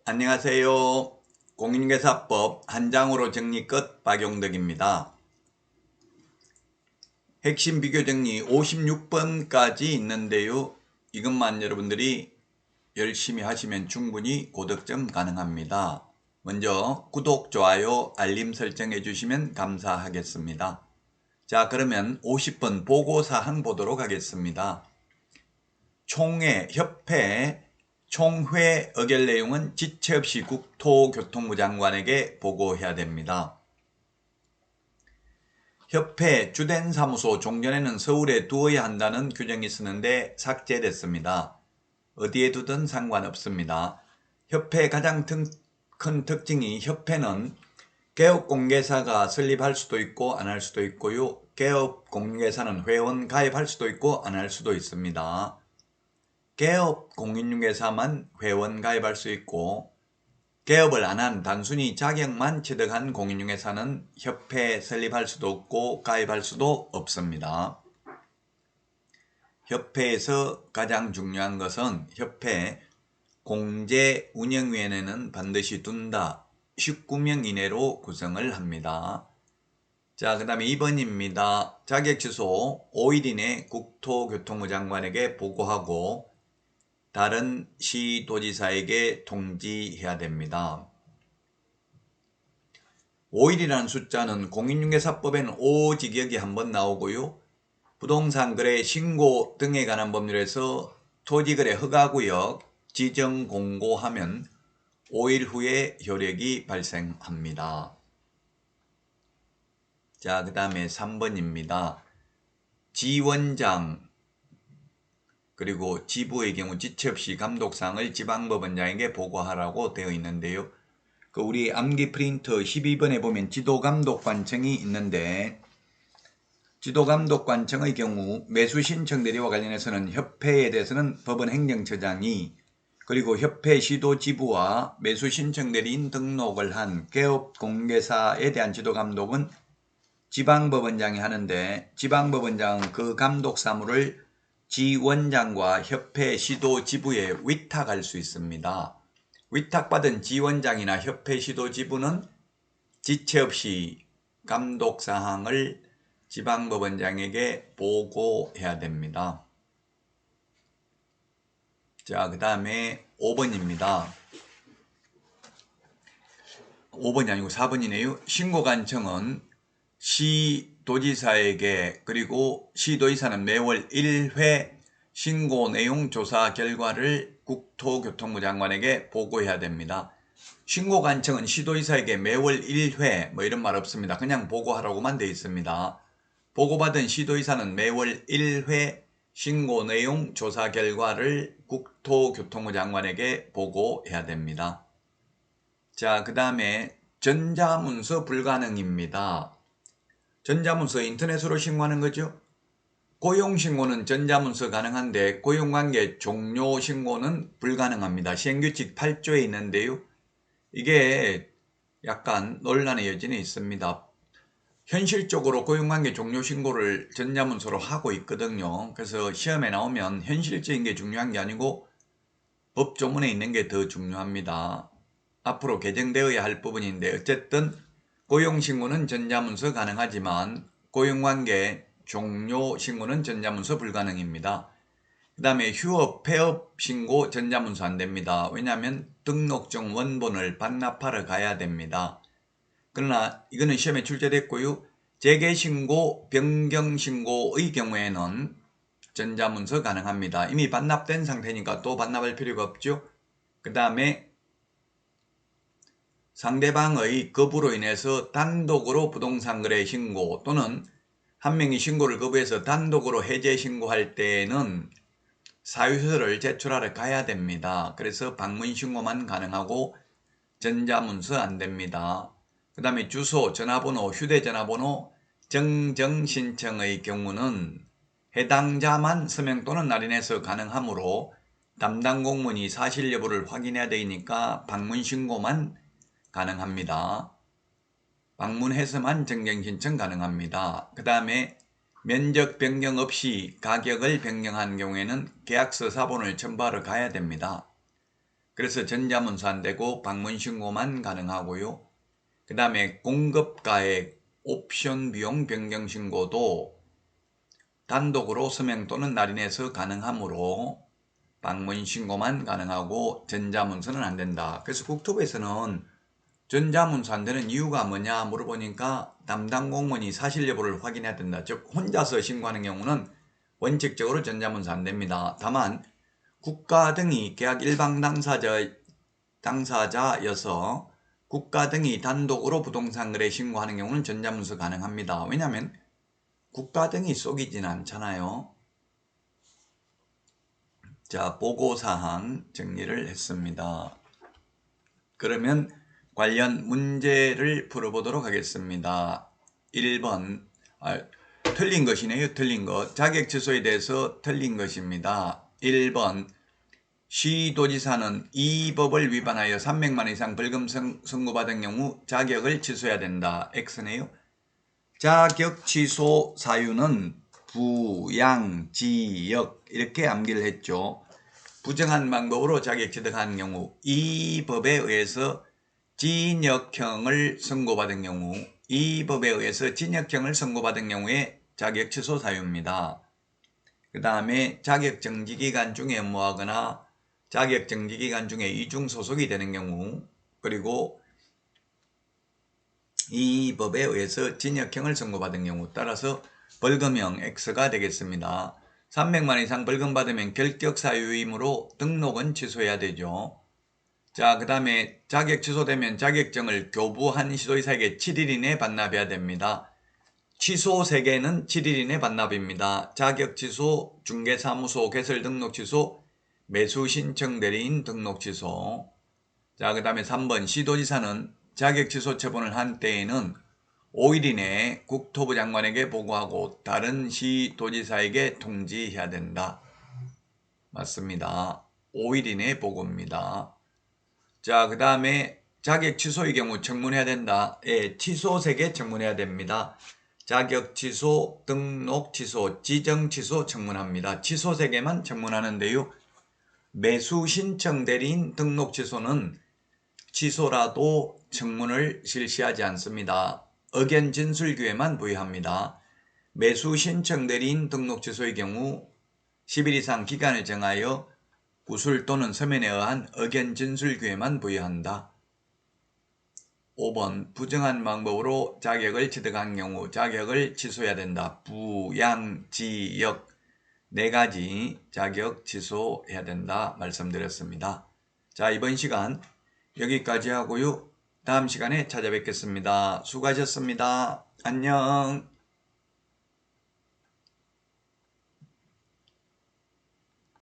안녕하세요. 공인중개사법 한 장으로 정리 끝 박용덕입니다. 핵심 비교 정리 56번까지 있는데요. 이것만 여러분들이 열심히 하시면 충분히 고득점 가능합니다. 먼저 구독, 좋아요, 알림 설정해 주시면 감사하겠습니다. 자, 그러면 50번 보고사항 보도록 하겠습니다. 협회 총회 의결 내용은 지체 없이 국토교통부 장관에게 보고해야 됩니다. 협회 주된 사무소 종전에는 서울에 두어야 한다는 규정이 있었는데 삭제됐습니다. 어디에 두든 상관없습니다. 협회의 가장 큰 특징이 협회는 개업공개사가 설립할 수도 있고 안 할 수도 있고요. 개업공개사는 회원 가입할 수도 있고 안 할 수도 있습니다. 개업 공인중개사만 회원 가입할 수 있고 개업을 안 한 단순히 자격만 취득한 공인중개사는 협회 설립할 수도 없고 가입할 수도 없습니다. 협회에서 가장 중요한 것은 협회 공제운영위원회는 반드시 둔다. 19명 이내로 구성을 합니다. 자, 그 다음에 2번입니다. 자격 취소 5일 이내 국토교통부 장관에게 보고하고 다른 시도지사에게 통지해야 됩니다. 5일이라는 숫자는 공인중개사법에는 5직역이 한번 나오고요. 부동산 거래 신고 등에 관한 법률에서 토지거래 허가구역 지정 공고하면 5일 후에 효력이 발생합니다. 자, 그 다음에 3번입니다. 지원장 그리고 지부의 경우 지체 없이 감독사항을 지방법원장에게 보고하라고 되어 있는데요. 우리 암기 프린터 12번에 보면 지도감독관청이 있는데 지도감독관청의 경우 매수신청 대리와 관련해서는 협회에 대해서는 법원 행정처장이 그리고 협회 시도지부와 매수신청 대리인 등록을 한 개업공개사에 대한 지도감독은 지방법원장이 하는데 지방법원장은 그 감독 사무를 지원장과 협회 시도지부에 위탁할 수 있습니다. 위탁받은 지원장이나 협회 시도지부는 지체 없이 감독사항을 지방법원장에게 보고해야 됩니다. 자, 그 다음에 5번입니다. 5번이 아니고 4번이네요. 신고관청은 시도지사에게 그리고 시도지사는 매월 1회 신고 내용 조사 결과를 국토교통부 장관에게 보고해야 됩니다. 신고관청은 시도지사에게 매월 1회 뭐 이런 말 없습니다. 그냥 보고하라고만 되어 있습니다. 보고받은 시도지사는 매월 1회 신고 내용 조사 결과를 국토교통부 장관에게 보고해야 됩니다. 자, 그 다음에 전자문서 불가능입니다. 전자문서 인터넷으로 신고하는 거죠. 고용신고는 전자문서 가능한데 고용관계 종료신고는 불가능합니다. 시행규칙 8조에 있는데요. 이게 약간 논란의 여지는 있습니다. 현실적으로 고용관계 종료신고를 전자문서로 하고 있거든요. 그래서 시험에 나오면 현실적인 게 중요한 게 아니고 법조문에 있는 게 더 중요합니다. 앞으로 개정되어야 할 부분인데 어쨌든 고용신고는 전자문서 가능하지만 고용관계 종료신고는 전자문서 불가능입니다. 그 다음에 휴업, 폐업 신고 전자문서 안 됩니다. 왜냐하면 등록증 원본을 반납하러 가야 됩니다. 그러나 이거는 시험에 출제됐고요. 재개신고, 변경신고의 경우에는 전자문서 가능합니다. 이미 반납된 상태니까 또 반납할 필요가 없죠. 그 다음에 상대방의 거부로 인해서 단독으로 부동산 거래 신고 또는 한 명이 신고를 거부해서 단독으로 해제 신고할 때에는 사유서를 제출하러 가야 됩니다. 그래서 방문 신고만 가능하고 전자문서 안 됩니다. 그 다음에 주소, 전화번호, 휴대전화번호 정정 신청의 경우는 해당자만 서명 또는 날인해서 가능하므로 담당 공무원이 사실 여부를 확인해야 되니까 방문 신고만 가능합니다. 방문해서만 정정 신청 가능합니다. 그 다음에 면적 변경 없이 가격을 변경한 경우에는 계약서 사본을 첨부하러 가야 됩니다. 그래서 전자문서 안 되고 방문신고만 가능하고요. 그 다음에 공급가액, 옵션 비용 변경 신고도 단독으로 서명 또는 날인해서 가능하므로 방문신고만 가능하고 전자문서는 안 된다. 그래서 국토부에서는 전자문서 안 되는 이유가 뭐냐 물어보니까 담당 공무원이 사실 여부를 확인해야 된다. 즉 혼자서 신고하는 경우는 원칙적으로 전자문서 안 됩니다. 다만 국가 등이 계약 일방 당사자여서 국가 등이 단독으로 부동산 거래 신고하는 경우는 전자문서 가능합니다. 왜냐하면 국가 등이 속이진 않잖아요. 자, 보고사항 정리를 했습니다. 그러면 관련 문제를 풀어보도록 하겠습니다. 1번 틀린 것이네요. 틀린 것. 자격 취소에 대해서 틀린 것입니다. 1번 시도지사는 이 법을 위반하여 300만 원 이상 벌금 선고받은 경우 자격을 취소해야 된다. X네요. 자격 취소 사유는 부양지역 이렇게 암기를 했죠. 부정한 방법으로 자격 취득한 경우 이 법에 의해서 징역형을 선고받은 경우 이 법에 의해서 징역형을 선고받은 경우에 자격 취소 사유입니다. 그 다음에 자격정지기간 중에 업무하거나 자격정지기간 중에 이중 소속이 되는 경우 그리고 이 법에 의해서 징역형을 선고받은 경우 따라서 벌금형 X가 되겠습니다. 300만 이상 벌금 받으면 결격 사유이므로 등록은 취소해야 되죠. 자, 그 다음에 자격 취소되면 자격증을 교부한 시도지사에게 7일 이내 반납해야 됩니다. 취소 세계는 7일 이내 반납입니다. 자격 취소, 중개사무소 개설 등록 취소, 매수 신청 대리인 등록 취소. 자, 그 다음에 3번 시도지사는 자격 취소 처분을 한 때에는 5일 이내에 국토부 장관에게 보고하고 다른 시도지사에게 통지해야 된다. 맞습니다. 5일 이내에 보고입니다. 자, 그 다음에 자격 취소의 경우 청문해야 된다. 예, 취소세계 청문해야 됩니다. 자격 취소, 등록 취소, 지정 취소 청문합니다. 취소세계만 청문하는데요. 매수 신청 대리인 등록 취소는 취소라도 청문을 실시하지 않습니다. 의견 진술 기회만 부여합니다. 매수 신청 대리인 등록 취소의 경우 10일 이상 기간을 정하여 구술 또는 서면에 의한 의견 진술 기회만 부여한다. 5번 부정한 방법으로 자격을 취득한 경우 자격을 취소해야 된다. 부양지역 4가지 자격 취소해야 된다 말씀드렸습니다. 자, 이번 시간 여기까지 하고요. 다음 시간에 찾아뵙겠습니다. 수고하셨습니다. 안녕.